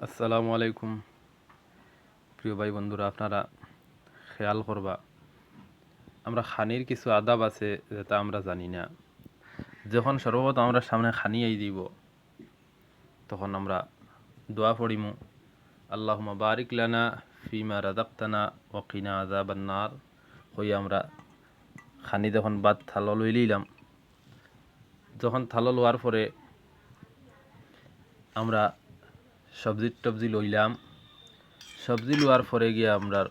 আসসালামু আলাইকুম প্রিয় ভাই বন্ধুরা, আপনারা খেয়াল করবা আমরা খানির কিছু আদাব আছে যেটা আমরা জানি না। যখন সর্বপ্রথম আমরা সামনে খানি আই দিব তখন আমরা দোয়া পড়িমু, আল্লাহুম্মা বারিক লানা ফিমা রাযাকতানা ওয়া কিনা আযাবান নার। হই আমরা খানি যখন বাদ থালো লই লইলাম, যখন থালো লওয়ার পরে আমরা সবজি লইলাম। সবজি লওয়ার পরে গিয়ে আমরা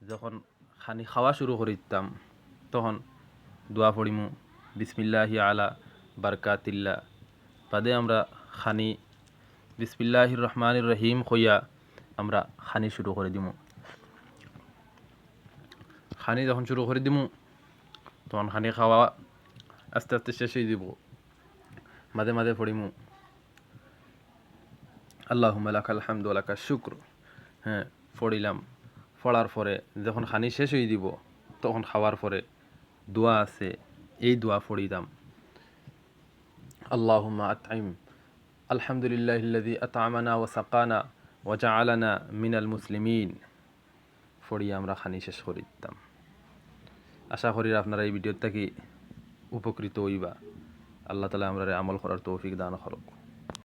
যখন খানি খাওয়া শুরু করিতাম তখন দোয়া পড়িমু, বিসমিল্লাহি আলা বারকাতিল্লাহ। বাদে আমরা খানি বিসমিল্লাহির রহমানির রহিম কইয়া আমরা খানি শুরু করে দিমু। খানি যখন শুরু করে দিমু তখন খানি খাওয়া আস্তে আস্তে শেষ হয়ে দিব। মাঝে মাঝে পড়িমু আল্লাহুম্মা লাকাল হামদু ওয়া লাকাশ শুকর। হ্যাঁ, পড়িলাম। পড়ার পরে যখন খানি শেষ হয়ে দিব তখন খাওয়ার পরে দোয়া আছে, এই দোয়া পড়িলাম, আল্লাহুম্মা আতইম আলহামদুলিল্লাহিল্লাযী আত'আমানা ওয়া সাকানা ওয়া জাআলানা মিনাল মুসলিমিন। পড়িয়া আমরা খানি শেষ করিতাম। আশা করি আপনারা এই ভিডিওর থেকে উপকৃত হইবা। আল্লাহ তাআলা আমরারে আমল করার তৌফিক দান করুক।